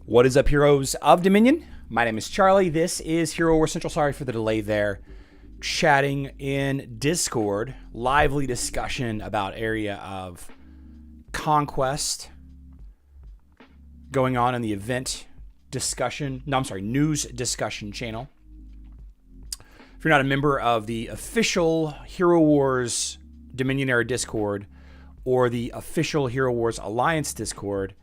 What is up, heroes of Dominion? My name is Charlie. This is Hero Wars Central. Sorry for the delay there. Chatting in Discord, lively discussion about area of conquest going on in the event discussion. No, I'm sorry, news discussion channel. If you're not a member of the official Hero Wars Dominion era Discord or the official Hero Wars Alliance Discord,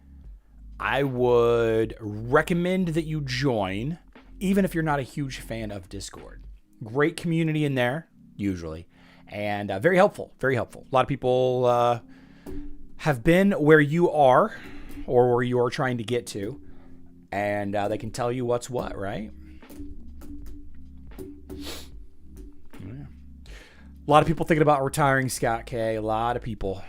I would recommend that you join, even if you're not a huge fan of Discord. Great community in there, usually, and very helpful, very helpful. A lot of people have been where you are or where you are trying to get to, and they can tell you what's what, right? Yeah. A lot of people thinking about retiring Scott K. A lot of people.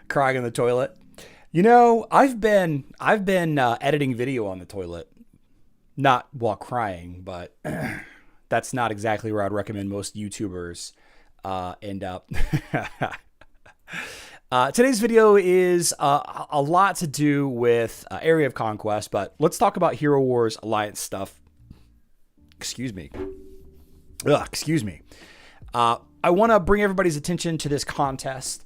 Crying in the toilet. You know, I've been editing video on the toilet, not while crying, but that's not exactly where I'd recommend most YouTubers end up. Today's video is a lot to do with area of conquest, but let's talk about Hero Wars Alliance stuff. Excuse me. I want to bring everybody's attention to this contest.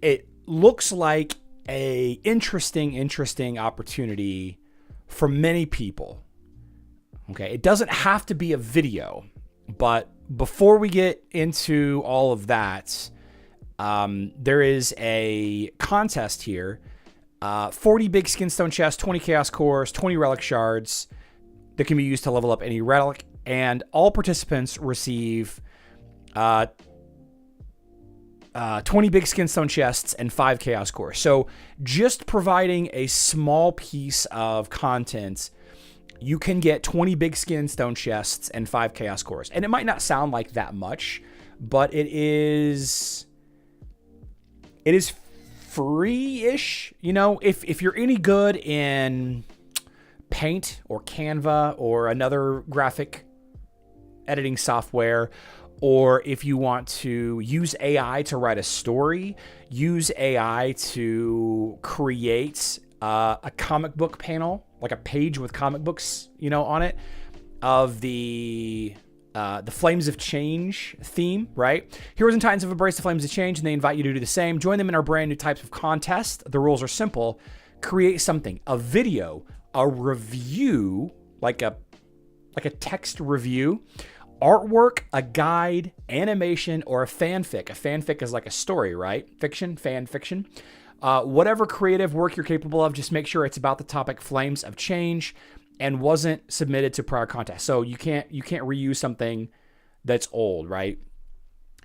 It looks like a interesting opportunity for many people. Okay, it doesn't have to be a video, but before we get into all of that, there is a contest here. 40 big skinstone chests, 20 chaos cores, 20 relic shards that can be used to level up any relic, and all participants receive 20 big skinstone chests and 5 chaos cores. So just providing a small piece of content, you can get 20 big skinstone chests and 5 chaos cores. And it might not sound like that much, but it is free-ish. You know, if you're any good in Paint or Canva or another graphic editing software, or if you want to use AI to write a story, use AI to create a comic book panel, like a page with comic books, you know, on it, of the Flames of Change theme, right? Heroes and Titans have embraced the Flames of Change, and they invite you to do the same. Join them in our brand new types of contest. The rules are simple. Create something, a video, a review, like a text review, artwork, a guide, animation, or a fanfic. A fanfic is like a story, right? Fan fiction. Whatever creative work you're capable of, just make sure it's about the topic Flames of Change and wasn't submitted to prior contest. So you can't reuse something that's old, right?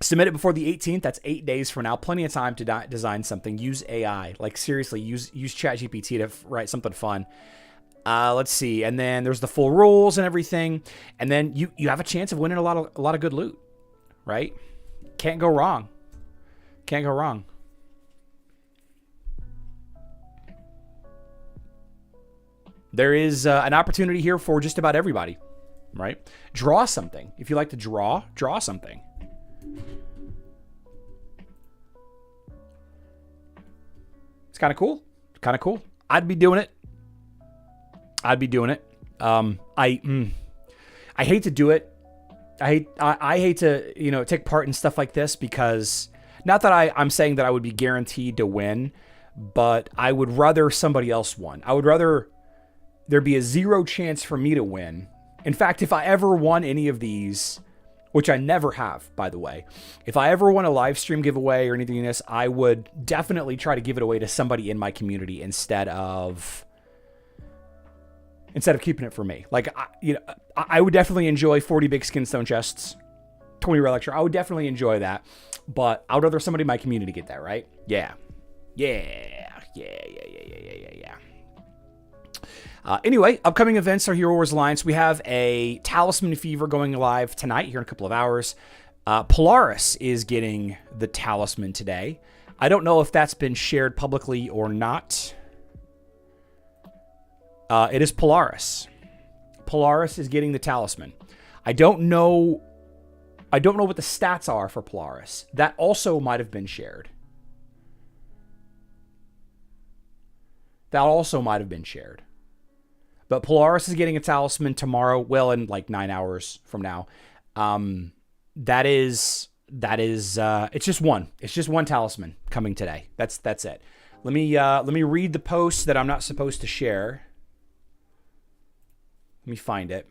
Submit it before the 18th. That's 8 days from now. Plenty of time to design something. Use AI. Like seriously, use ChatGPT to write something fun. Let's see. And then there's the full rules and everything. And then you have a chance of winning a lot of good loot, right? Can't go wrong. Can't go wrong. There is an opportunity here for just about everybody, right? Draw something. If you like to draw something. It's kind of cool. Kind of cool. I'd be doing it. I hate to do it. I hate to, take part in stuff like this because not that I'm saying that I would be guaranteed to win, but I would rather somebody else won. I would rather there be a 0 chance for me to win. In fact, if I ever won any of these, which I never have, by the way, if I ever won a live stream giveaway or anything in this, I would definitely try to give it away to somebody in my community instead of keeping it for me. Like, I would definitely enjoy 40 big skinstone chests, 20 relic share. I would definitely enjoy that, but I would rather somebody in my community get that, right? Yeah. Anyway, upcoming events are Hero Wars Alliance. We have a Talisman Fever going live tonight here in a couple of hours. Polaris is getting the Talisman today. I don't know if that's been shared publicly or not. It is Polaris. Polaris is getting the Talisman. I don't know what the stats are for Polaris. That also might have been shared. But Polaris is getting a Talisman tomorrow, well, in like 9 hours from now. That is it's just one. It's just one Talisman coming today. That's it. Let me read the post that I'm not supposed to share. Let me find it.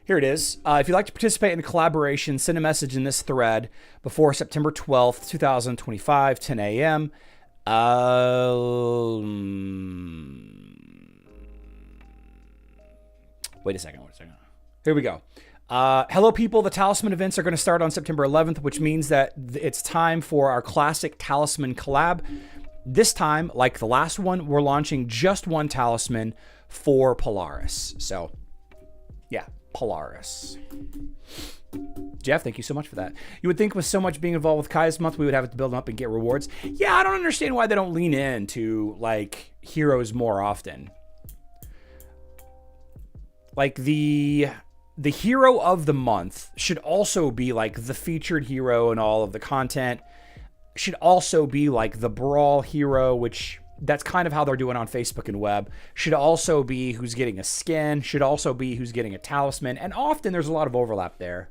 Here it is. If you'd like to participate in the collaboration, send a message in this thread before September 12th, 2025, 10 a.m. Wait a second. Here we go. Hello, people. The Talisman events are going to start on September 11th, which means that it's time for our classic Talisman collab. This time, like the last one, we're launching just one Talisman for Polaris. So, yeah, Polaris. Jeff, thank you so much for that. You would think with so much being involved with Kai's month, we would have to build them up and get rewards. Yeah, I don't understand why they don't lean into, like, heroes more often. Like, the hero of the month should also be like the featured hero and all of the content. Should also be like the brawl hero, which that's kind of how they're doing on Facebook and web. Should also be who's getting a skin. Should also be who's getting a talisman. And often there's a lot of overlap there.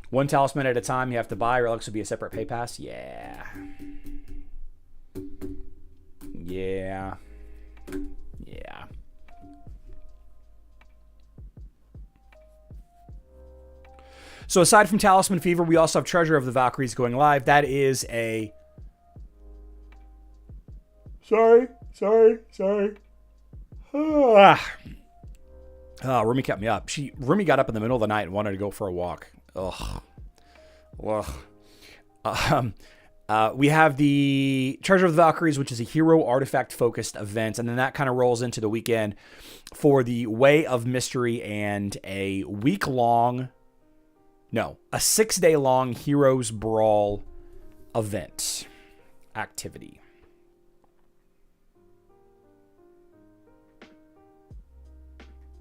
One talisman at a time you have to buy, or else will be a separate pay pass. Yeah. So aside from Talisman Fever, we also have Treasure of the Valkyries going live. That is a... Sorry. Rumi kept me up. Rumi got up in the middle of the night and wanted to go for a walk. We have the Treasure of the Valkyries, which is a hero artifact-focused event, and then that kind of rolls into the weekend for the Way of Mystery and a 6-day-long Heroes Brawl event activity.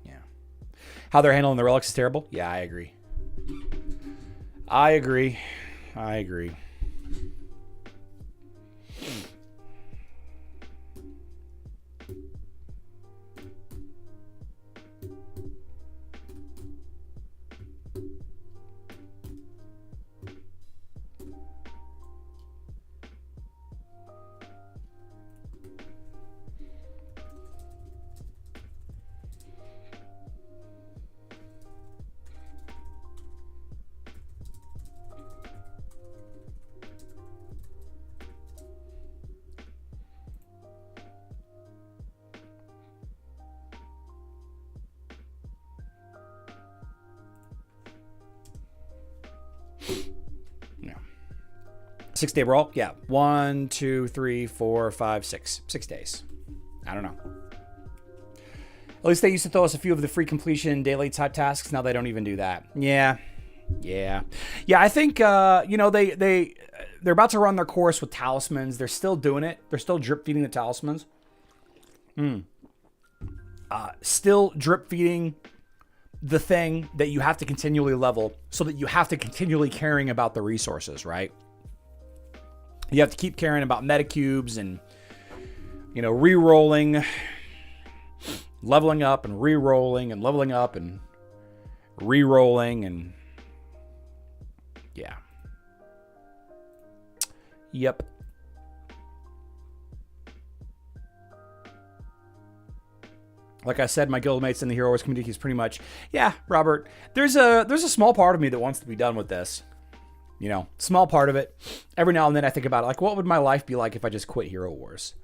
Yeah. How they're handling the relics is terrible? Yeah, I agree. I agree. 6-day brawl? Yeah. 1, 2, 3, 4, 5, 6. 6 days. I don't know. At least they used to throw us a few of the free completion daily type tasks. Now they don't even do that. Yeah. I think they're about to run their course with talismans. They're still doing it. They're still drip feeding the talismans. Still drip feeding the thing that you have to continually level, so that you have to continually caring about the resources, right? You have to keep caring about metacubes and, re-rolling, leveling up and re-rolling and leveling up and re-rolling and yeah. Yep. Like I said, my guildmates in the Hero Wars community is pretty much, yeah, Robert, there's a small part of me that wants to be done with this. Small part of it. Every now and then I think about it, like, what would my life be like if I just quit Hero Wars?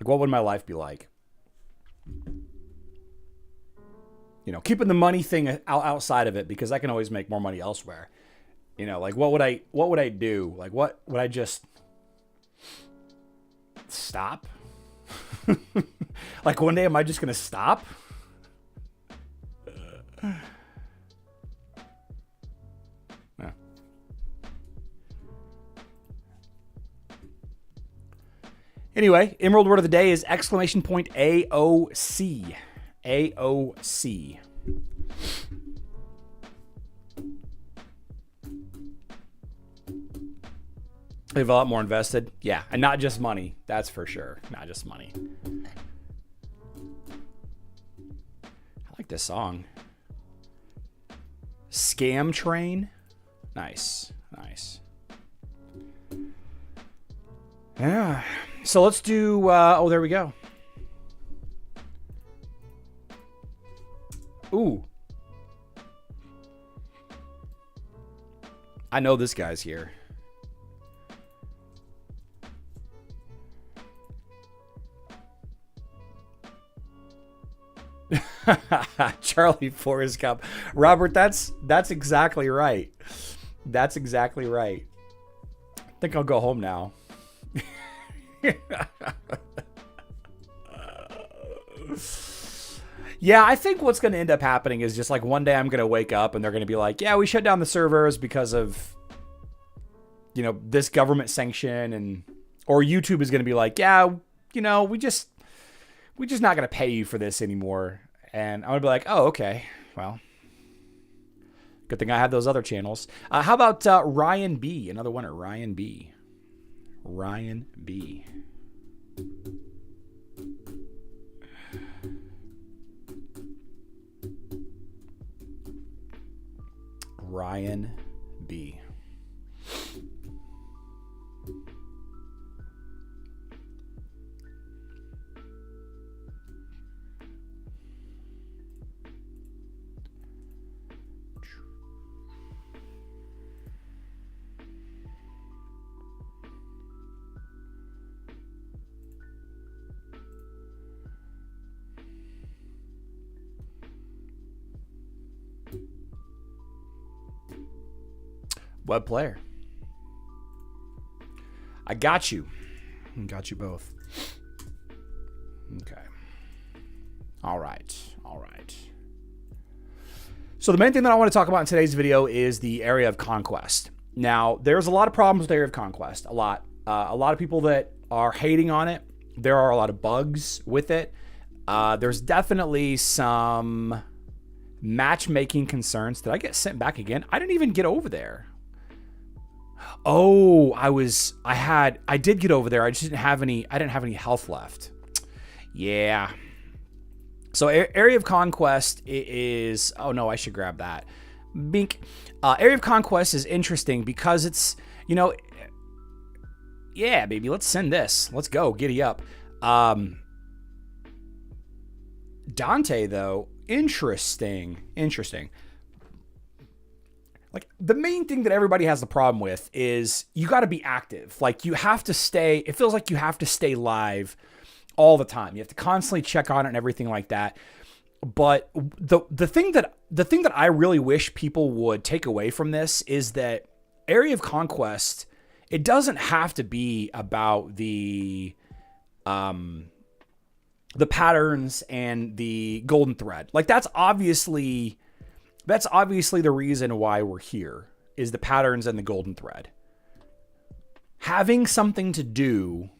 Like, what would my life be like? Keeping the money thing outside of it, because I can always make more money elsewhere. Like, what would I do? Like, what would I just stop? Like, one day, am I just going to stop? Yeah. Anyway, Emerald word of the day is !AOC. AOC. They have a lot more invested. Yeah, and not just money. That's for sure. Not just money. I like this song. Scam Train. Nice. Yeah. So let's do... oh, there we go. Ooh. I know this guy's here. Charlie Forrest Gump. Robert, that's exactly right. That's exactly right. I think I'll go home now. Yeah, I think what's going to end up happening is just like one day I'm going to wake up and they're going to be like, yeah, we shut down the servers because of, this government sanction, or YouTube is going to be like, yeah, we just not going to pay you for this anymore. And I'm going to be like, oh, okay, well, good thing I have those other channels. How about Ryan B? Another winner, Ryan B. Ryan B. Ryan B. Web player. I got you. Got you both. Okay. All right. So the main thing that I want to talk about in today's video is the area of conquest. Now, there's a lot of problems with the area of conquest. A lot of people that are hating on it. There are a lot of bugs with it. There's definitely some matchmaking concerns. Did I get sent back again? I didn't even get over there. Oh, I did get over there. I just didn't have any health left. Yeah. So area of conquest is, oh no, I should grab that. Bink. Area of conquest is interesting because it's, yeah, baby, let's send this. Let's go. Giddy up. Dante though, interesting. Like, the main thing that everybody has the problem with is you got to be active. Like, you have to stay, it feels like you have to stay live all the time. You have to constantly check on it and everything like that. But the thing that I really wish people would take away from this is that area of conquest It doesn't have to be about the patterns and the golden thread. Like that's obviously the reason why we're here, is the patterns and the golden thread. Having something to do,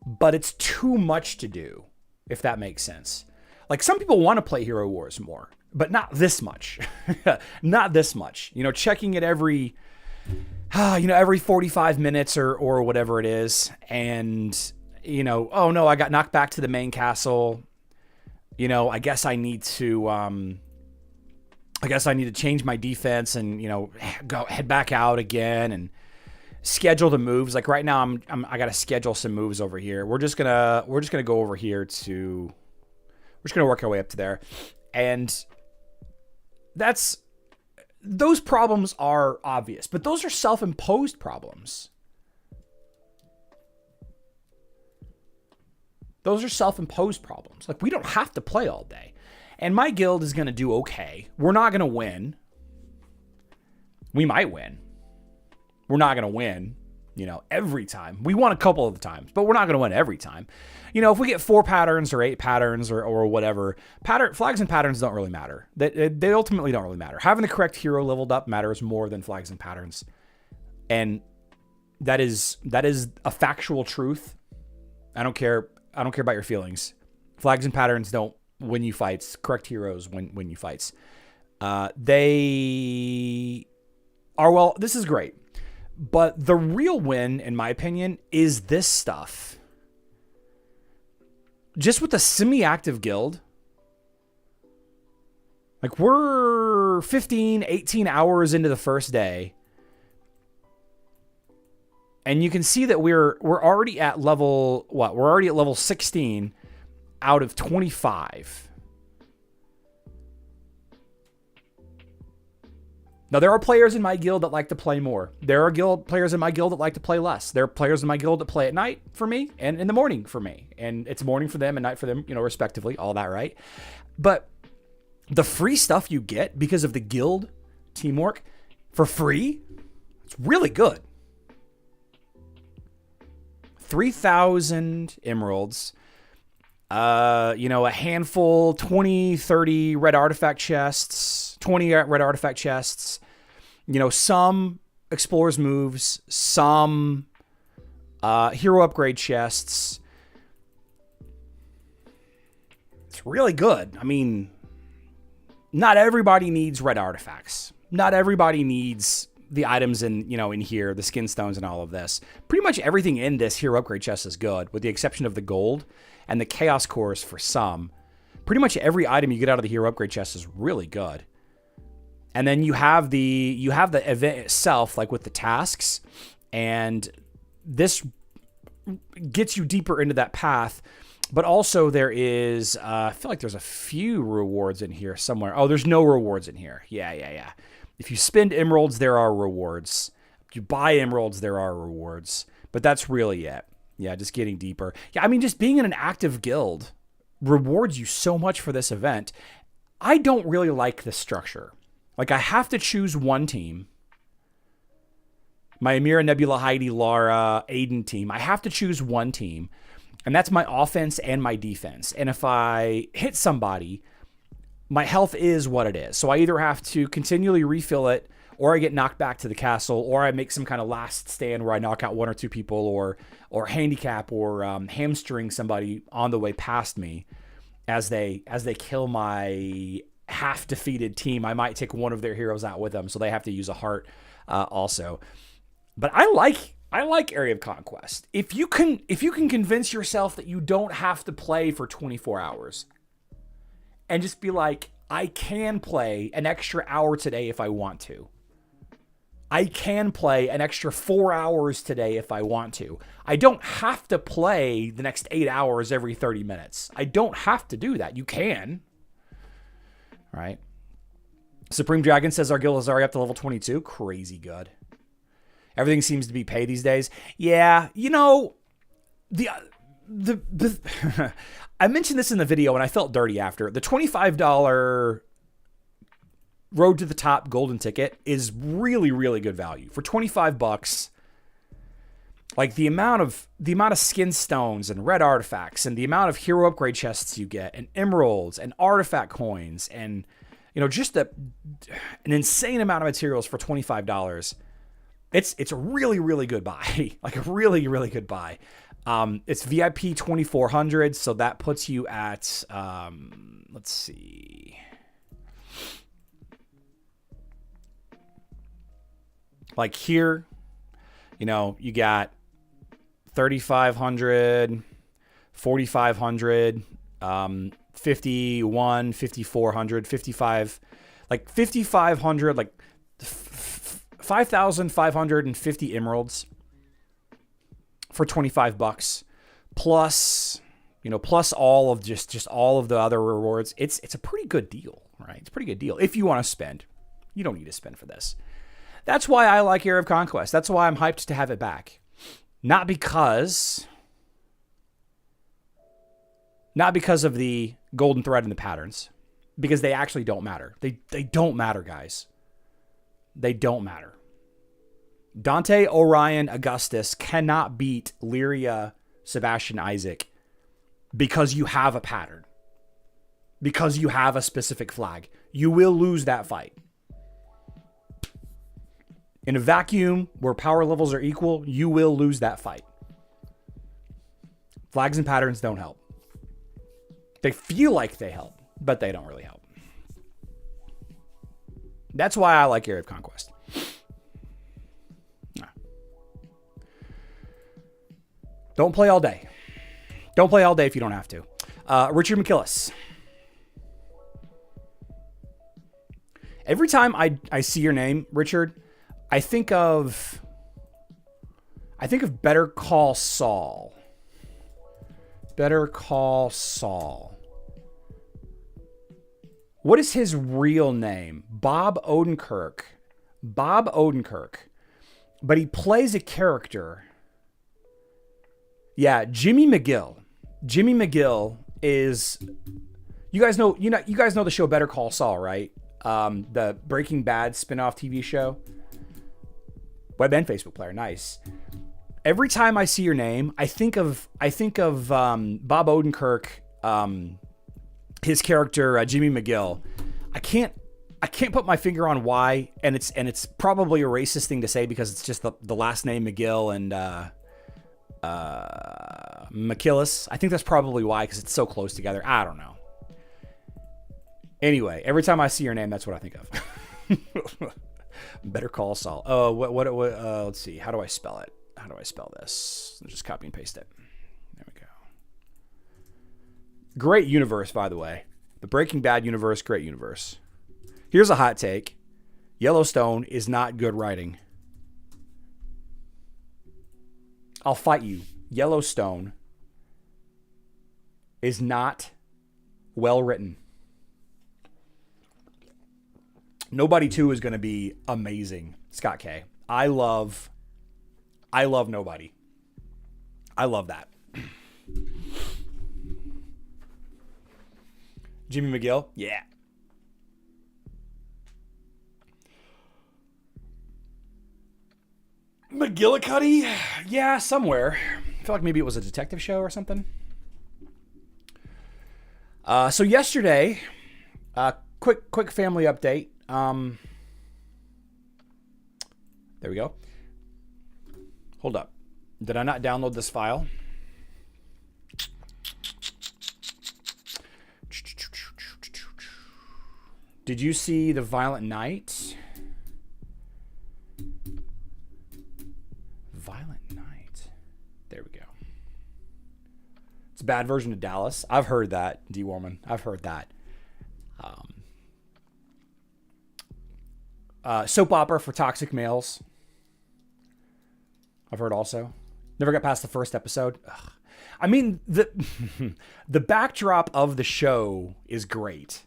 but it's too much to do, if that makes sense. Like some people want to play Hero Wars more, but not this much. Not this much. You know, checking it every 45 minutes or whatever it is. And, you know, oh no, I got knocked back to the main castle. You know, I guess I need to change my defense and, you know, head back out again and schedule the moves. Like right now I got to schedule some moves over here. We're just going to go over here to, we're just going to work our way up to there. And those problems are obvious, but those are self-imposed problems. Those are self-imposed problems. Like we don't have to play all day. And my guild is going to do okay. We're not going to win. We might win. We're not going to win, you know, every time. We won a couple of the times, but we're not going to win every time. You know, if we get 4 patterns or 8 patterns or whatever, flags and patterns don't really matter. They ultimately don't really matter. Having the correct hero leveled up matters more than flags and patterns. And that is a factual truth. I don't care about your feelings. Flags and patterns don't win you fights. Correct heroes win you fights. They are, well, this is great. But the real win, in my opinion, is this stuff. Just with a semi-active guild, like we're 15, 18 hours into the first day. And you can see that we're already at level, what? We're already at level 16 out of 25. Now, there are players in my guild that like to play more. There are players in my guild that like to play less. There are players in my guild that play at night for me and in the morning for me. And it's morning for them and night for them, you know, respectively, all that, right? But the free stuff you get because of the guild teamwork for free, it's really good. 3,000 emeralds, you know, a handful, 20, 30 red artifact chests, 20 red artifact chests, you know, some explorers moves, some hero upgrade chests. It's really good. I mean, not everybody needs red artifacts. Not everybody needs the items in here, the skin stones and all of this. Pretty much everything in this hero upgrade chest is good, with the exception of the gold and the chaos cores for some. Pretty much every item you get out of the hero upgrade chest is really good. And then you have the event itself, like with the tasks, and this gets you deeper into that path. But also there is, I feel like there's a few rewards in here somewhere. Oh, there's no rewards in here. Yeah. If you spend emeralds, there are rewards. If you buy emeralds, there are rewards. But that's really it. Yeah, just getting deeper. Yeah, I mean, just being in an active guild rewards you so much for this event. I don't really like this structure. Like, I have to choose one team. My Amira, Nebula, Heidi, Lara, Aiden team. I have to choose one team. And that's my offense and my defense. And if I hit somebody, my health is what it is. So I either have to continually refill it, or I get knocked back to the castle, or I make some kind of last stand where I knock out 1 or 2 people, or handicap or hamstring somebody on the way past me as they kill my half-defeated team. I might take one of their heroes out with them, so they have to use a heart also. But I like Area of Conquest. If you can convince yourself that you don't have to play for 24 hours and just be like, I can play an extra hour today if I want to. I can play an extra 4 hours today if I want to. I don't have to play the next 8 hours every 30 minutes. I don't have to do that. You can. All right. Supreme Dragon says our guild is already up to level 22. Crazy good. Everything seems to be pay these days. Yeah, you know, the I mentioned this in the video and I felt dirty after. The $25 Road to the Top golden ticket is really, really good value. For $25, like the amount of skin stones and red artifacts and the amount of hero upgrade chests you get and emeralds and artifact coins and, you know, just an insane amount of materials for $25. It's a really, really good buy. Like a really, really good buy. It's VIP 2400, so that puts you at, let's see. Like here, you know, you got 3,500, 4,500, 51, 5,400, 55, like 5,500, like 5,550 emeralds for $25 plus, you know, plus all of just all of the other rewards. It's a pretty good deal, right? It's a pretty good deal. If you want to spend, you don't need to spend for this. That's why I like Era of Conquest. That's why I'm hyped to have it back. Not because of the golden thread and the patterns, because they actually don't matter. They don't matter, guys. They don't matter. Dante, Orion, Augustus cannot beat Lyria, Sebastian, Isaac because you have a pattern. Because you have a specific flag. You will lose that fight. In a vacuum where power levels are equal, you will lose that fight. Flags and patterns don't help. They feel like they help, but they don't really help. That's why I like Era of Conquest. Don't play all day. Don't play all day if you don't have to. Richard McKillis. Every time I see your name, Richard, I think of Better Call Saul. Better Call Saul. What is his real name? Bob Odenkirk. Bob Odenkirk. But he plays a character. Yeah, Jimmy McGill. Jimmy McGill is, you guys know the show Better Call Saul, right? The Breaking Bad spin-off TV show. Web and Facebook player, nice. Every time I see your name, I think of Bob Odenkirk, his character Jimmy McGill. I can't put my finger on why, and it's probably a racist thing to say because it's just the last name McGill and McKillis. I think that's probably why, because it's so close together. I don't know. Anyway, every time I see your name, that's what I think of. Better Call Saul. Oh, what let's see. How do I spell it? How do I spell this? Let's just copy and paste it. There we go. Great universe, by the way. The Breaking Bad universe, great universe. Here's a hot take. Yellowstone is not good writing. I'll fight you. Yellowstone is not well written. Nobody 2 is going to be amazing, Scott K. I love Nobody. I love that. Jimmy McGill? Yeah. McGillicuddy? Yeah, somewhere. I feel like maybe it was a detective show or something. So yesterday, quick family update. There we go. Hold up. Did I not download this file? Did you see The Violent Night? Violent Night. There we go. It's a bad version of Dallas. I've heard that, D. Warman. I've heard that. Soap opera for toxic males. I've heard also. Never got past the first episode. Ugh. I mean, the backdrop of the show is great,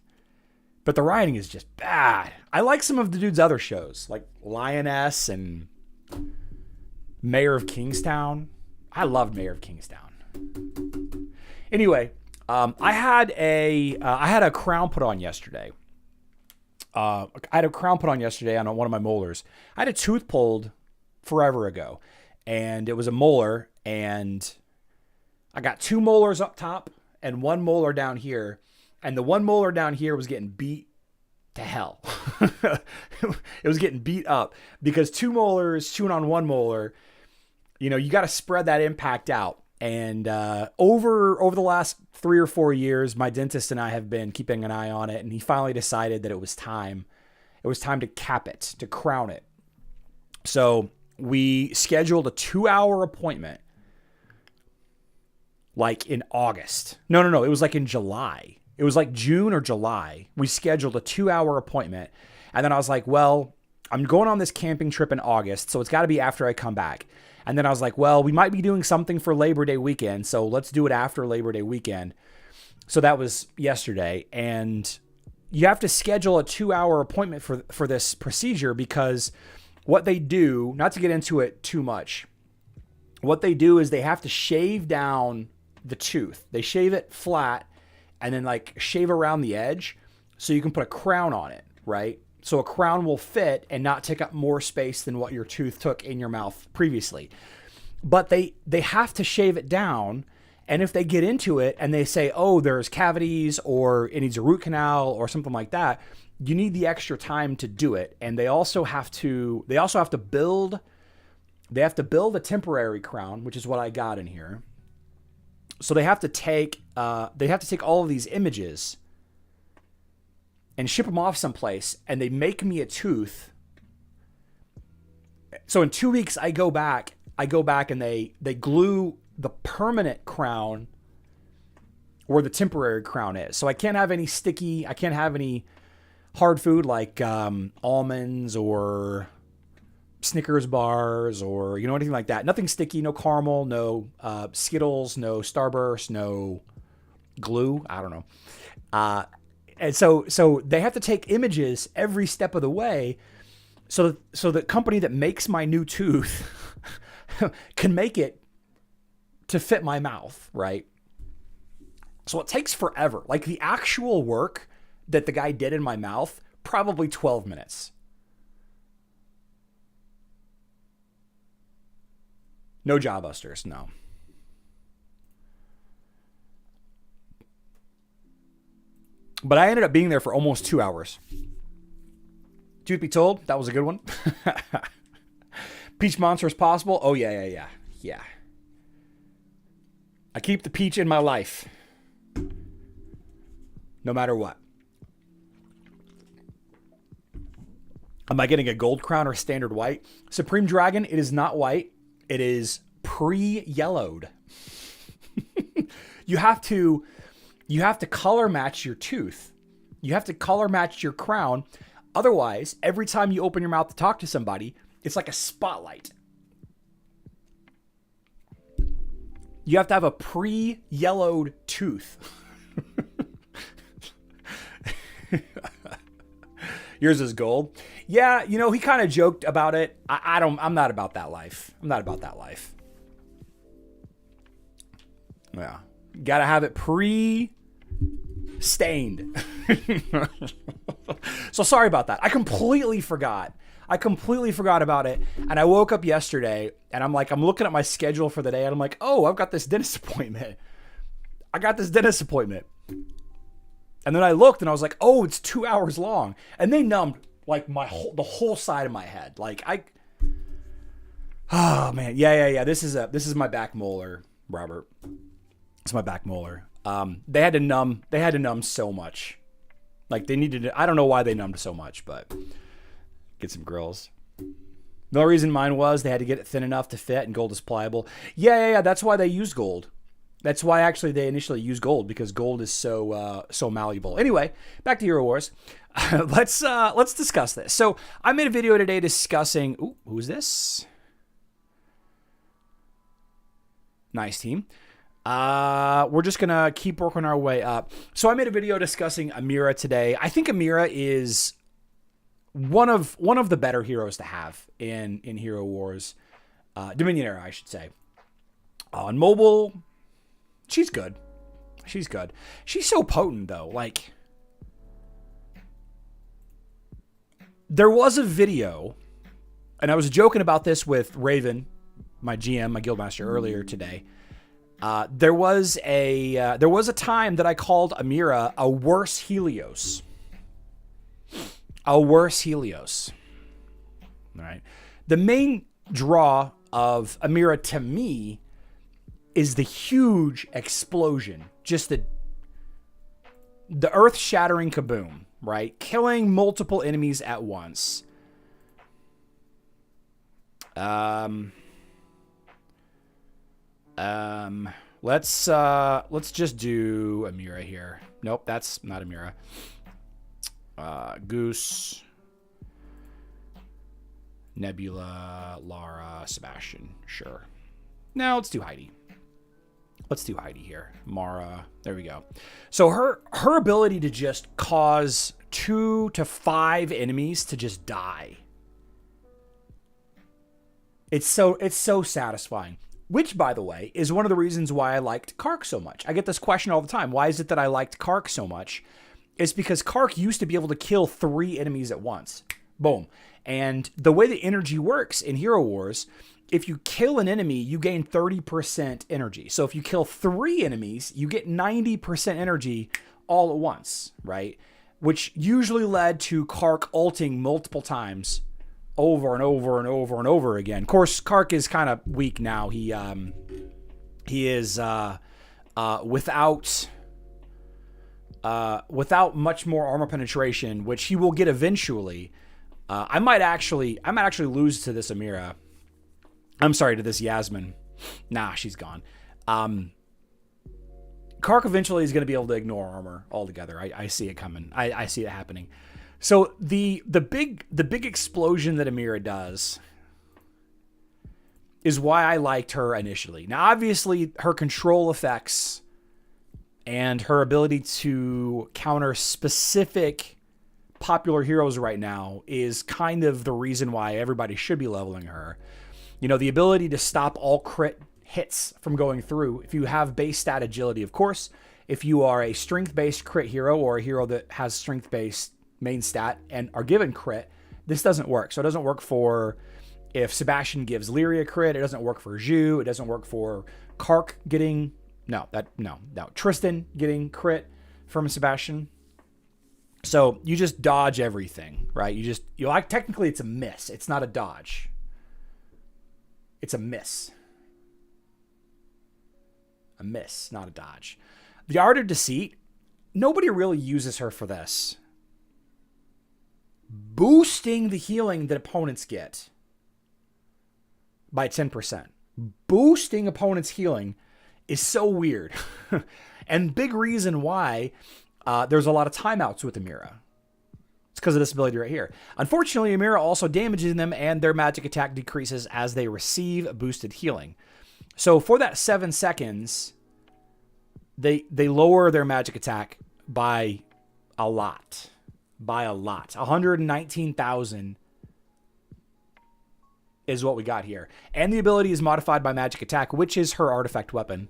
but the writing is just bad. I like some of the dude's other shows, like Lioness and Mayor of Kingstown. I loved Mayor of Kingstown. Anyway, I had a crown put on yesterday. I had a crown put on yesterday on one of my molars. I had a tooth pulled forever ago, and it was a molar, and I got 2 molars up top and 1 molar down here, and the 1 molar down here was getting beat to hell. It was getting beat up because 2 molars chewing on 1 molar, you know, you got to spread that impact out. And over the last 3 or 4 years, my dentist and I have been keeping an eye on it, and he finally decided that it was time. It was time to cap it, to crown it. So we scheduled a 2-hour appointment, like in August. No. It was like in July. It was like June or July. We scheduled a 2-hour appointment, and then I was like, well, I'm going on this camping trip in August, so it's got to be after I come back. And then I was like, well, we might be doing something for Labor Day weekend, so let's do it after Labor Day weekend. So that was yesterday. And you have to schedule a 2-hour appointment for this procedure because what they do, not to get into it too much, what they do is they have to shave down the tooth. They shave it flat and then like shave around the edge so you can put a crown on it, right? So a crown will fit and not take up more space than what your tooth took in your mouth previously. But they have to shave it down. And if they get into it and they say, oh, there's cavities or it needs a root canal or something like that, you need the extra time to do it. And they also have to build a temporary crown, which is what I got in here. So they have to take all of these images and ship them off someplace, and they make me a tooth. So in 2 weeks, I go back and they glue the permanent crown where the temporary crown is. So I can't have any hard food like almonds or Snickers bars or, you know, anything like that. Nothing sticky, no caramel, no Skittles, no Starburst, no glue. I don't know. And so they have to take images every step of the way so the company that makes my new tooth can make it to fit my mouth, right? So it takes forever. Like the actual work that the guy did in my mouth, probably 12 minutes. No jawbusters, no. But I ended up being there for almost 2 hours. Truth be told, that was a good one. Peach monster is possible. Oh, yeah. I keep the peach in my life. No matter what. Am I getting a gold crown or standard white? Supreme Dragon, it is not white. It is pre-yellowed. You have to color match your tooth. You have to color match your crown. Otherwise, every time you open your mouth to talk to somebody, it's like a spotlight. You have to have a pre-yellowed tooth. Yours is gold. Yeah, you know, he kind of joked about it. I'm not about that life. I'm not about that life. Yeah. Gotta have it pre-stained. So sorry about that. I completely forgot about it. And I woke up yesterday and I'm looking at my schedule for the day and I'm like, oh, I've got this dentist appointment. And then I looked and I was like, oh, it's 2 hours long. And they numbed like the whole side of my head. Oh man. Yeah. This is my back molar, Robert. It's my back molar. They had to numb so much. Like they needed to, I don't know why they numbed so much, but get some grills. The only reason mine was they had to get it thin enough to fit, and gold is pliable. Yeah. That's why they use gold. That's why actually they initially used gold, because gold is so malleable. Anyway, back to Hero Wars. Let's discuss this. So I made a video today discussing. Ooh, who's this? Nice team. We're just gonna keep working our way up. So I made a video discussing Amira today. I think Amira is one of the better heroes to have in Hero Wars, Dominion era, I should say. On mobile, she's good. She's so potent though. Like, There was a video, and I was joking about this with Raven, my GM, my guildmaster, earlier today. There was a time that I called Amira a worse Helios. A worse Helios. All right. The main draw of Amira to me is the huge explosion. Just the earth-shattering kaboom, right? Killing multiple enemies at once. Let's just do Amira here. Nope, that's not Amira. Goose, Nebula, Lara, Sebastian. Sure. Now let's do Heidi. Let's do Heidi here. Mara. There we go. So her ability to just cause 2 to 5 enemies to just die. It's so satisfying. Which, by the way, is one of the reasons why I liked Kark so much. I get this question all the time. Why is it that I liked Kark so much? It's because Kark used to be able to kill 3 enemies at once. Boom. And the way the energy works in Hero Wars, if you kill an enemy, you gain 30% energy. So if you kill 3 enemies, you get 90% energy all at once, right? Which usually led to Kark ulting multiple times over and over and over and over again. Of course, Kark is kind of weak now. He is without much more armor penetration, which he will get eventually. I might actually lose to this Amira. I'm sorry, to this Yasmin. Nah, she's gone. Kark eventually is going to be able to ignore armor altogether. I see it coming. I see it happening. So the big explosion that Amira does is why I liked her initially. Now, obviously, her control effects and her ability to counter specific popular heroes right now is kind of the reason why everybody should be leveling her. You know, the ability to stop all crit hits from going through if you have base stat agility. Of course, if you are a strength-based crit hero or a hero that has strength-based main stat and are given crit, this doesn't work. So it doesn't work for if Sebastian gives Lyria crit. It doesn't work for Zhu. It doesn't work for Kark getting no Tristan getting crit from Sebastian. So you just dodge everything, right? Technically it's a miss. It's not a dodge. It's a miss. A miss, not a dodge. The Art of Deceit, nobody really uses her for this. Boosting the healing that opponents get by 10%. Boosting opponents' healing is so weird. And big reason why there's a lot of timeouts with Amira. It's because of this ability right here. Unfortunately, Amira also damages them and their magic attack decreases as they receive boosted healing. So for that 7 seconds, they lower their magic attack by a lot. By a lot. 119,000 is what we got here. And the ability is modified by magic attack, which is her artifact weapon.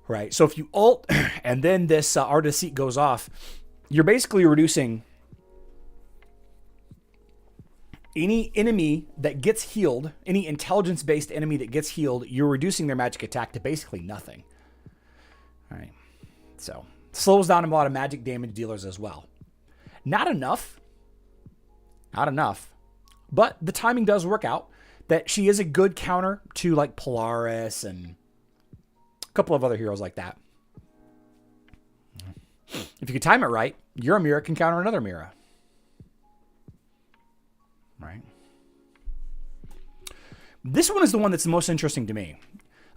Right. So if you ult and then this Art of Deceit goes off, you're basically reducing any enemy that gets healed, any intelligence-based enemy that gets healed, you're reducing their magic attack to basically nothing. All right. So slows down a lot of magic damage dealers as well. Not enough. Not enough. But the timing does work out. That she is a good counter to like Polaris and a couple of other heroes like that. If you can time it right, your Amira can counter another Amira. Right? This one is the one that's the most interesting to me.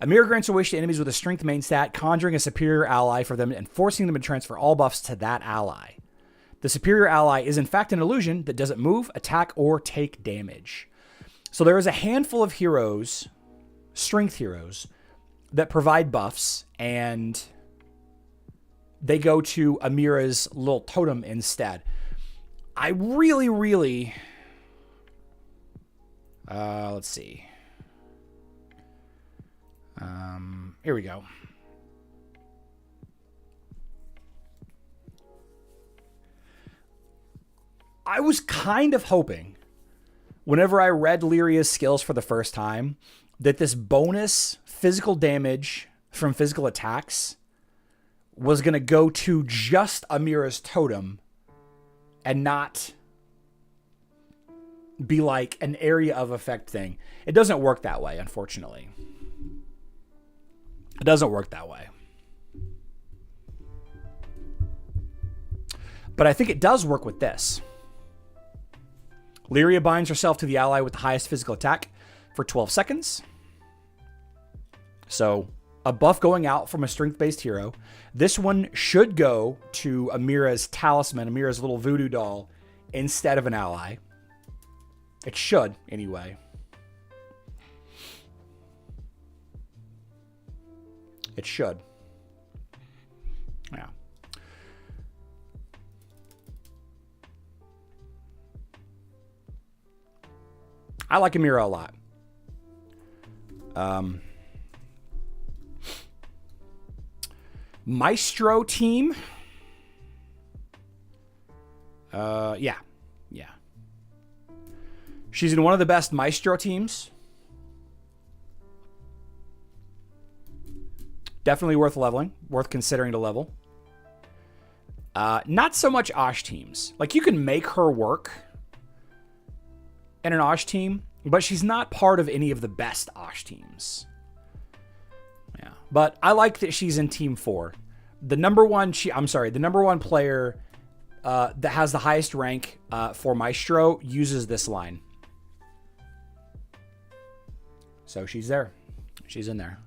Amira grants a wish to enemies with a strength main stat, conjuring a superior ally for them and forcing them to transfer all buffs to that ally. The superior ally is in fact an illusion that doesn't move, attack, or take damage. So there is a handful of heroes, strength heroes, that provide buffs, and they go to Amira's little totem instead. I really... let's see. Here we go. I was kind of hoping, whenever I read Lyria's skills for the first time, that this bonus physical damage from physical attacks was going to go to just Amira's totem and not be like an area of effect thing. It doesn't work that way, unfortunately. It doesn't work that way. But I think it does work with this. Lyria binds herself to the ally with the highest physical attack for 12 seconds. So a buff going out from a strength-based hero. This one should go to Amira's talisman, Amira's little voodoo doll, instead of an ally. It should, anyway. It should. Yeah. I like Amira a lot. Maestro team. Yeah. She's in one of the best Maestro teams. Definitely worth leveling. Worth considering to level. Not so much Osh teams. Like, you can make her work in an Osh team, but she's not part of any of the best Osh teams. Yeah. But I like that she's in Team 4. The number one player that has the highest rank for Maestro uses this line. So she's there. She's in there.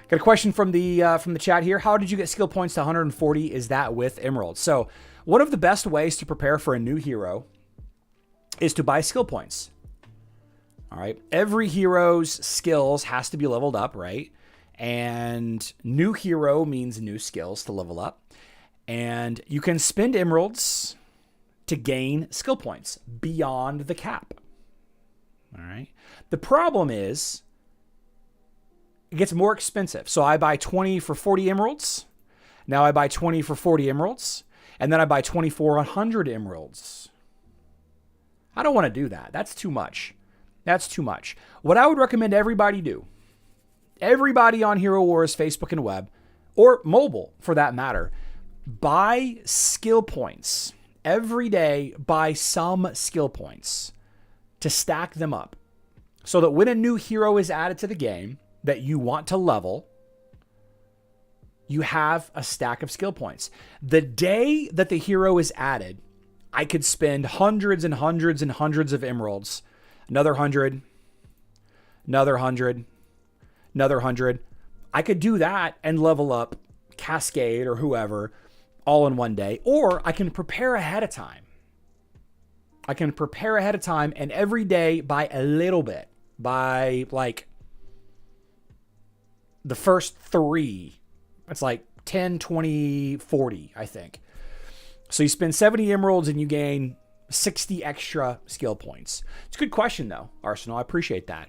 Got a question from the chat here. How did you get skill points to 140? Is that with Emerald? So one of the best ways to prepare for a new hero is to buy skill points. All right. Every hero's skills has to be leveled up, right? And new hero means new skills to level up. And you can spend emeralds to gain skill points beyond the cap. All right. The problem is it gets more expensive. So I buy 20 for 40 emeralds. Now I buy 20 for 40 emeralds. And then I buy 20 for 100 emeralds. I don't want to do that. That's too much. That's too much. What I would recommend everybody do, everybody on Hero Wars, Facebook and web, or mobile for that matter, buy skill points. Every day, buy some skill points to stack them up so that when a new hero is added to the game that you want to level, you have a stack of skill points. The day that the hero is added, I could spend hundreds and hundreds and hundreds of emeralds, another 100, another 100, another 100. I could do that and level up Cascade or whoever all in one day, or I can prepare ahead of time. And every day buy a little bit. Buy like the first 3. It's like 10, 20, 40, I think. So you spend 70 emeralds and you gain 60 extra skill points. It's a good question though, Arsenal. I appreciate that.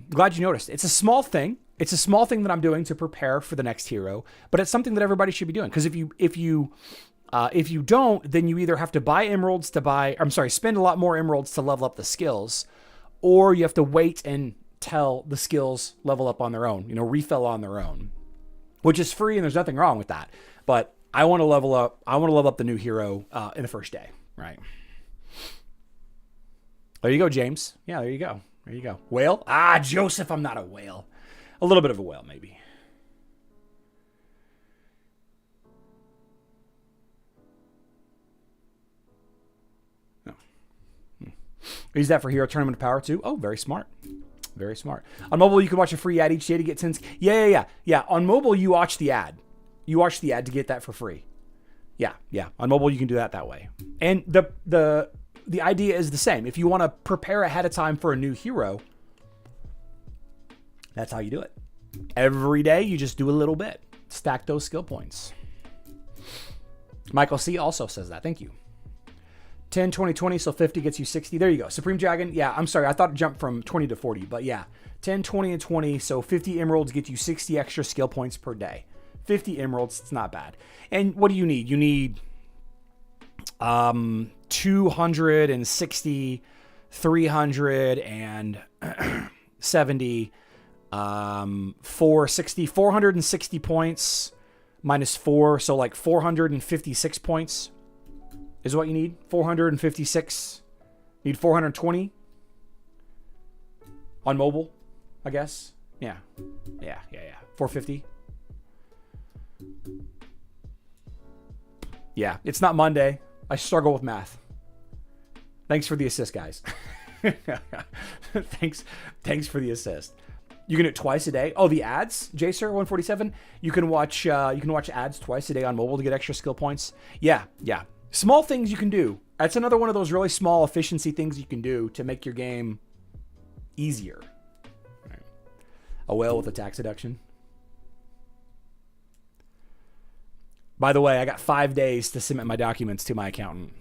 Glad you noticed. It's a small thing. It's a small thing that I'm doing to prepare for the next hero, but it's something that everybody should be doing. Because if you don't, then you either have to buy emeralds spend a lot more emeralds to level up the skills, or you have to wait until the skills level up on their own, refill on their own, which is free and there's nothing wrong with that. But I want to level up. I want to level up the new hero in the first day, right? There you go, James. Yeah, there you go. There you go. Whale? Joseph, I'm not a whale. A little bit of a whale, maybe. No. Use that for Hero Tournament of Power too. Oh, very smart. Very smart. On mobile, you can watch a free ad each day to get 10. Yeah. On mobile, you watch the ad. You watch the ad to get that for free. Yeah. On mobile, you can do that way. And the idea is the same. If you want to prepare ahead of time for a new hero, that's how you do it. Every day, you just do a little bit. Stack those skill points. Michael C. also says that. Thank you. 10, 20, 20, so 50 gets you 60. There you go. Supreme Dragon. Yeah, I'm sorry. I thought it jumped from 20 to 40, but yeah. 10, 20, and 20, so 50 emeralds get you 60 extra skill points per day. 50 emeralds, it's not bad. And what do you need? You need 260, 370, 460 points minus 4. So like 456 points is what you need. 456. Need 420 on mobile, I guess. Yeah. 450. Yeah, it's not Monday. I struggle with math. Thanks for the assist, guys. Thanks for the assist. You can do it twice a day. Oh, the ads, JSir147. You can watch ads twice a day on mobile to get extra skill points. Yeah. Small things you can do. That's another one of those really small efficiency things you can do to make your game easier. Right. A whale with a tax deduction. By the way, I got 5 days to submit my documents to my accountant.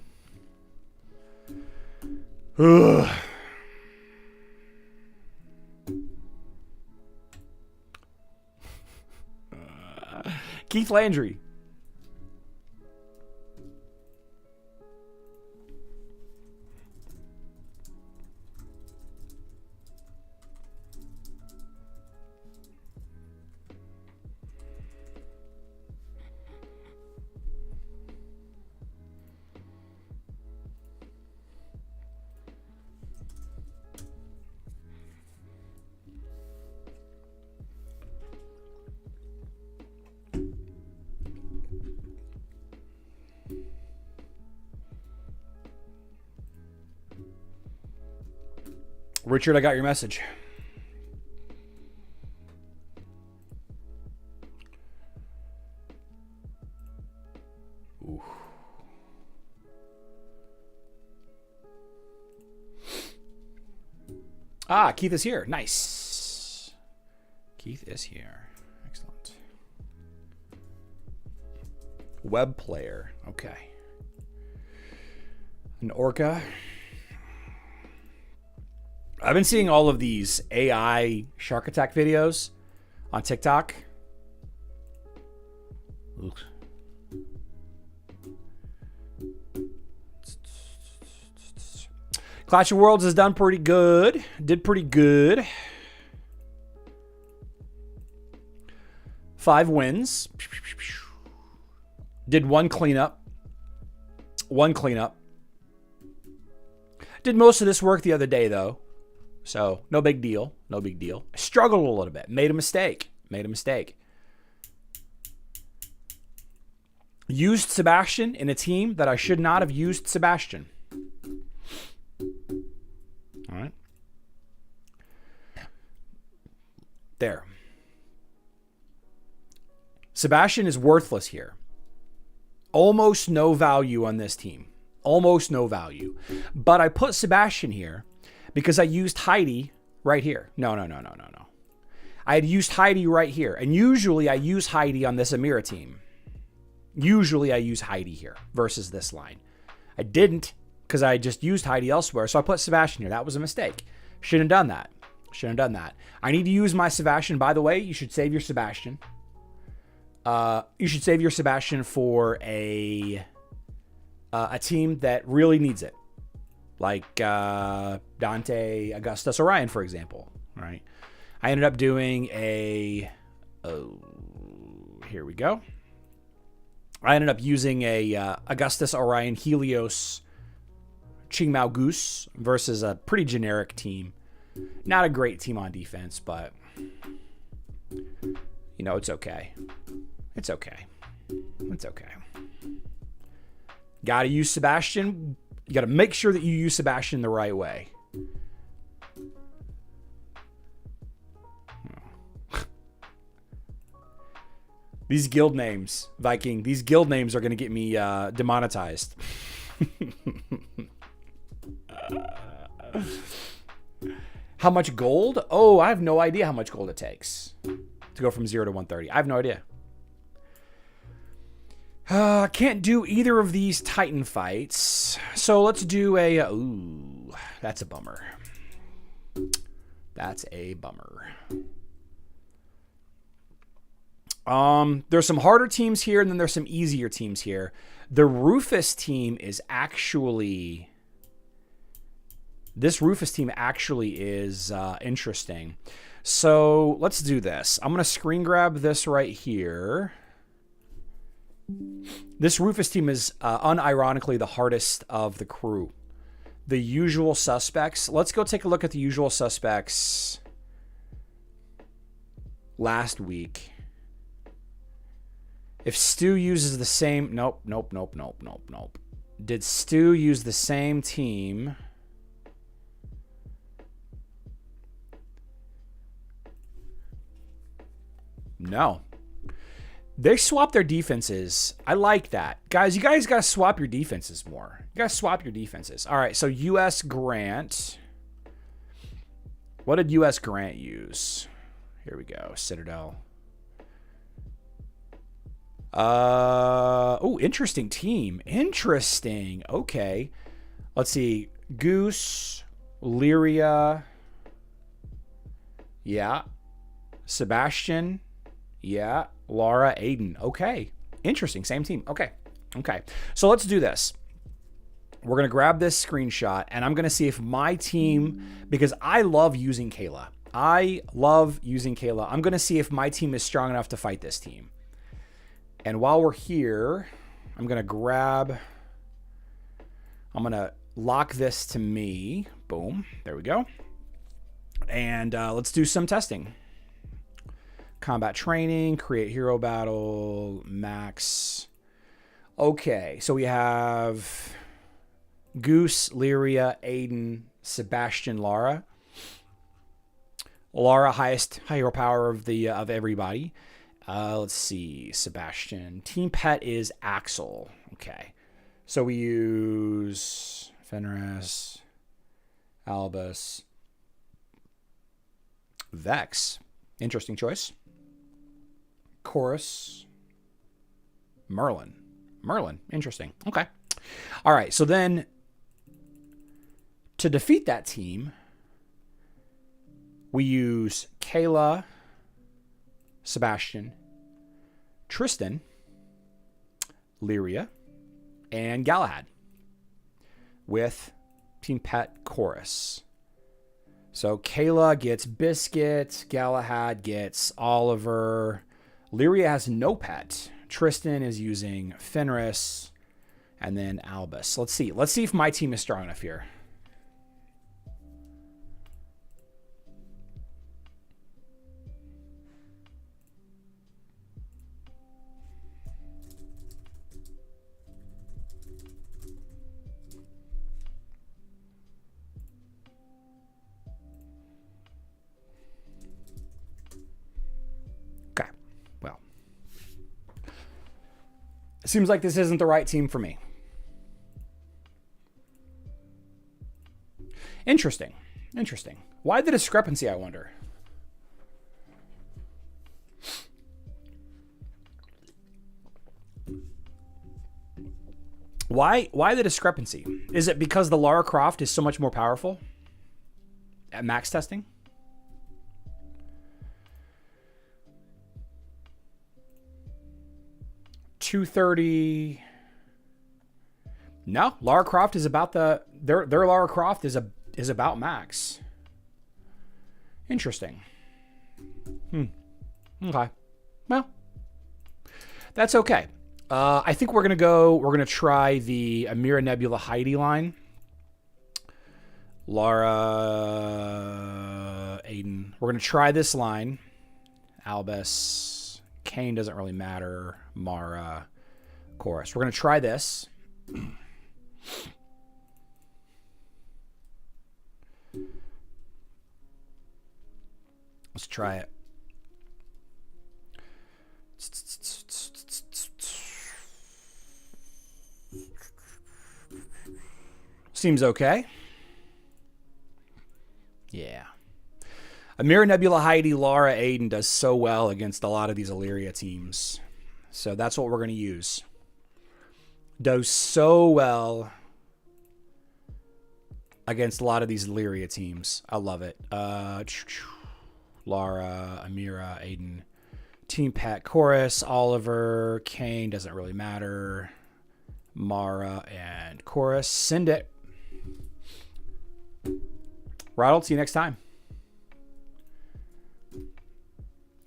Keith Landry. Richard, I got your message. Ooh. Ah, Keith is here. Nice. Keith is here. Excellent. Web player. Okay. An orca. I've been seeing all of these AI shark attack videos on TikTok. Oops. Clash of Worlds has done pretty good. Did pretty good. 5 wins. Did 1 cleanup. 1 cleanup. Did most of this work the other day, though. So, no big deal. No big deal. I struggled a little bit. Made a mistake. Used Sebastian in a team that I should not have used Sebastian. All right. There. Sebastian is worthless here. Almost no value on this team. Almost no value. But I put Sebastian here because I used Heidi right here. No. I had used Heidi right here. And usually I use Heidi on this Amira team. Usually I use Heidi here versus this line. I didn't because I just used Heidi elsewhere. So I put Sebastian here. That was a mistake. Shouldn't have done that. I need to use my Sebastian. By the way, you should save your Sebastian. You should save your Sebastian for a team that really needs it. Like Dante, Augustus, Orion, for example, right? I ended up doing here we go. I ended up using a Augustus, Orion, Helios, Qingmao Goose versus a pretty generic team. Not a great team on defense, but it's okay. It's okay. Gotta use Sebastian. You got to make sure that you use Sebastian the right way. These guild names, Viking, these guild names are going to get me demonetized. How much gold? Oh, I have no idea how much gold it takes to go from 0 to 130. I have no idea. Can't do either of these Titan fights. So let's do a... Ooh, that's a bummer. There's some harder teams here, and then there's some easier teams here. The Rufus team is actually... This Rufus team actually is interesting. So let's do this. I'm going to screen grab this right here. This Rufus team is unironically the hardest of the crew. The usual suspects. Let's go take a look at the usual suspects last week. If Stu uses the same... Nope. Did Stu use the same team? No. They swap their defenses. I like that. Guys, you guys got to swap your defenses more. You got to swap your defenses. All right, so U.S. Grant. What did U.S. Grant use? Here we go. Citadel. Oh, interesting team. Interesting. Okay. Let's see. Goose, Lyria. Yeah. Sebastian. Yeah. Laura, Aiden. Okay. Interesting. Same team. Okay. Okay. So let's do this. We're going to grab this screenshot, and I'm going to see if my team, because I love using Kayla. I'm going to see if my team is strong enough to fight this team. And while we're here, I'm going to lock this to me. Boom. There we go. And let's do some testing. Combat training, create hero battle, max. Okay, so we have Goose, Lyria, Aiden, Sebastian, Lara. Lara, highest hero power of everybody. Let's see, Sebastian. Team pet is Axel. Okay, so we use Fenris, Albus, Vex. Interesting choice. Chorus, Merlin. Interesting. Okay. All right. So then to defeat that team, we use Kayla, Sebastian, Tristan, Lyria, and Galahad with Team Pet Chorus. So Kayla gets Biscuit, Galahad gets Oliver, Lyria has no pet, Tristan is using Fenris, and then Albus. Let's see if my team is strong enough here. It seems like this isn't the right team for me. Interesting. Why the discrepancy, I wonder? Why the discrepancy? Is it because the Lara Croft is so much more powerful at max testing? $230. No, Lara Croft is about their Lara Croft is about max. Interesting. Okay. Well, that's okay. I think we're gonna try the Amira Nebula Heidi line. Lara, Aiden. We're gonna try this line. Albus, Kane doesn't really matter. Mara, Chorus. We're gonna try this. Let's try it. Seems okay. Yeah. Amira, Nebula, Heidi, Lara, Aiden does so well against a lot of these Illyria teams. So that's what we're going to use. Does so well against a lot of these Illyria teams. I love it. Lara, Amira, Aiden. Team Pat, Chorus, Oliver, Kane, doesn't really matter. Mara and Chorus. Send it. Rattle, see you next time.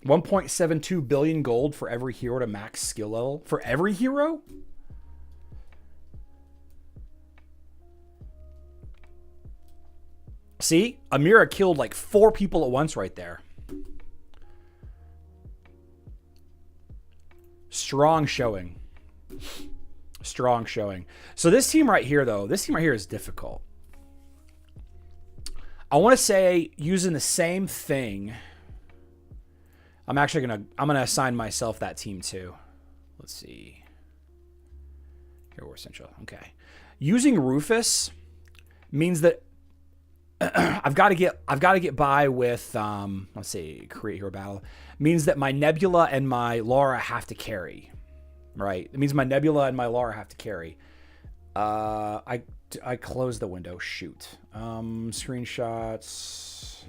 1.72 billion gold for every hero to max skill level. For every hero? See? Amira killed like 4 people at once right there. Strong showing. Strong showing. So this team right here, though, this team right here is difficult. I want to say using the same thing. I'm gonna assign myself that team too. Let's see. Here we're central. Okay. Using Rufus means that I've got to get by with let's see, create hero battle. Means that my Nebula and my Laura have to carry. Right? It means my Nebula and my Laura have to carry. I closed the window. Shoot. Screenshots.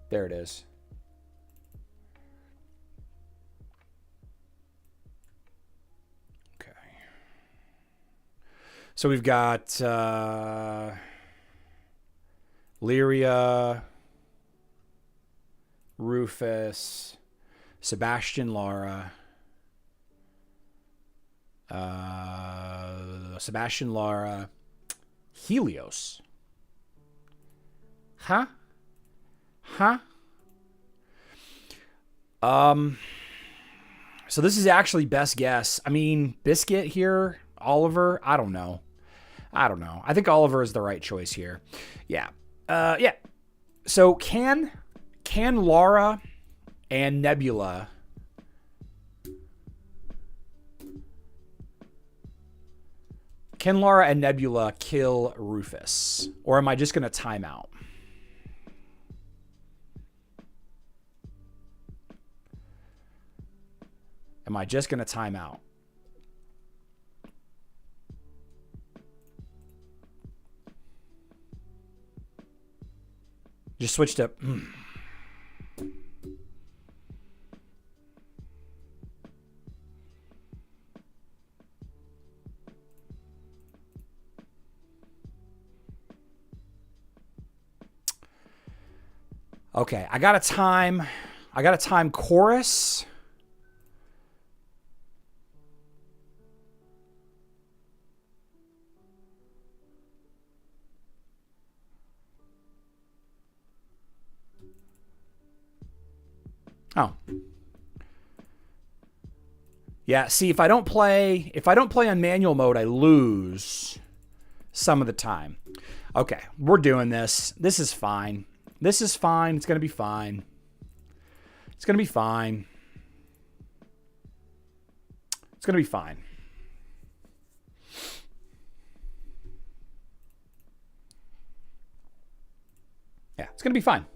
There it is. Okay. So we've got Lyria, Rufus, Sebastian, Lara, Helios. Huh? So this is actually best guess. I mean, Biscuit here, Oliver, I don't know. I think Oliver is the right choice here. Yeah. Yeah. So can Lara and Nebula kill Rufus? Or am I just going to time out? Am I just going to time out? Just switched up. Okay, I got to time Chorus. Oh. Yeah, see, if I don't play on manual mode, I lose some of the time. Okay, we're doing this. This is fine. It's going to be fine. It's going to be fine. Yeah, it's going to be fine.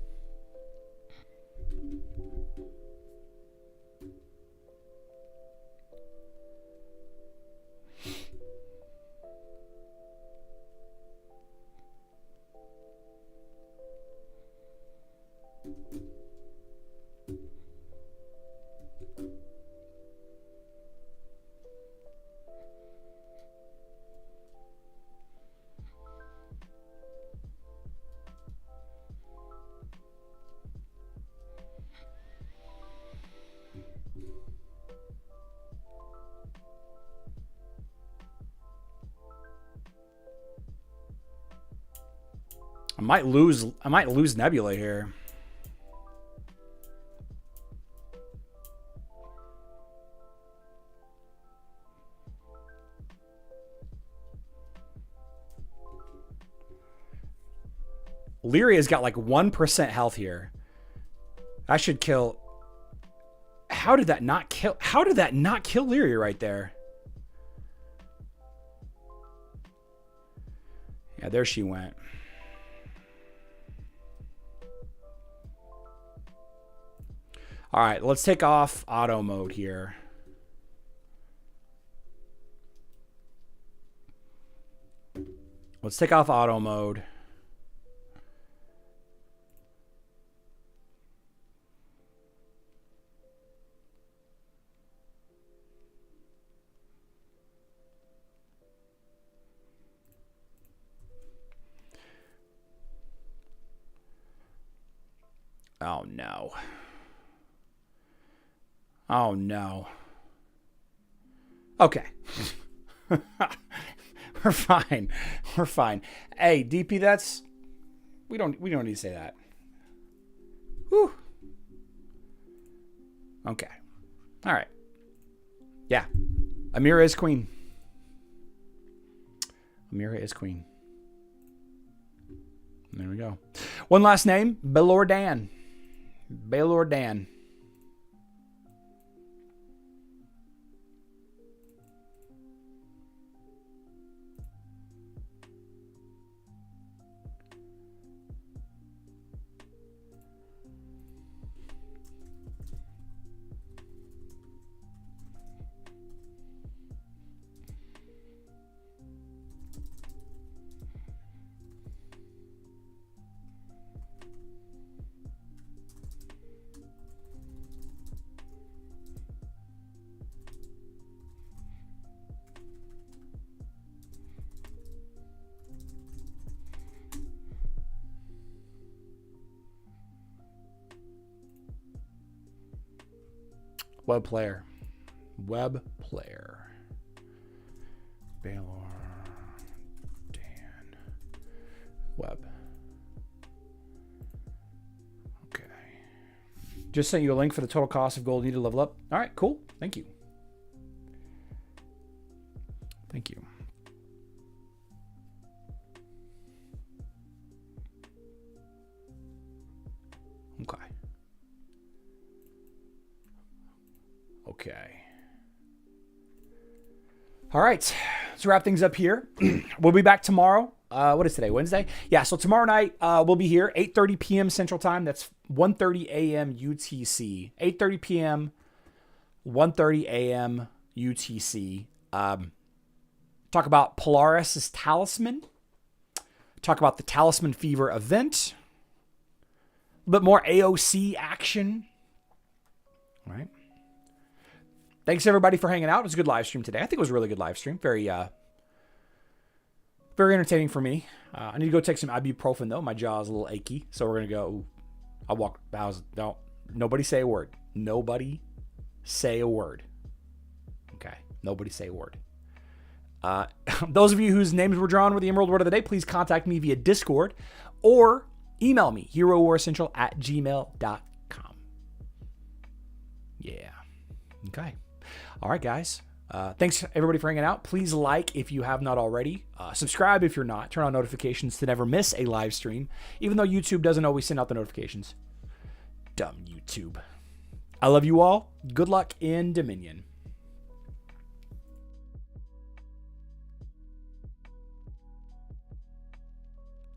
I might lose Nebula here. Lyria's got like 1% health here. I should kill. How did that not kill Lyria right there? Yeah, there she went. All right, let's take off auto mode here. Let's take off auto mode. Oh, no. Oh, no. Okay. We're fine. We're fine. Hey, DP, that's... We don't need to say that. Whew. Okay. All right. Yeah. Amira is queen. Amira is queen. There we go. One last name, Baylor Dan. Baylor Dan. Web player. Web player. Baylor Dan. Web. Okay. Just sent you a link for the total cost of gold needed to level up. All right, cool. Thank you. Thank you. Okay. Okay. All right. Let's wrap things up here. We'll be back tomorrow. What is today? Wednesday? Yeah. So tomorrow night, we'll be here 8:30 p.m. Central Time. That's 1:30 a.m. UTC. 8:30 p.m. 1:30 a.m. UTC. Talk about Polaris' Talisman. Talk about the Talisman Fever event. A bit more AOC action. All right. Thanks everybody for hanging out. It was a good live stream today. I think it was a really good live stream. Very entertaining for me. I need to go take some ibuprofen though. My jaw is a little achy, so we're gonna go. Ooh, I'll walk. Don't. Nobody say a word. Nobody say a word. Okay. Nobody say a word. Those of you whose names were drawn with the Emerald Word of the Day, please contact me via Discord or email me herowarcentral@gmail.com. Yeah. Okay. All right, guys. Thanks, everybody, for hanging out. Please like if you have not already. Subscribe if you're not. Turn on notifications to never miss a live stream, even though YouTube doesn't always send out the notifications. Dumb YouTube. I love you all. Good luck in Dominion.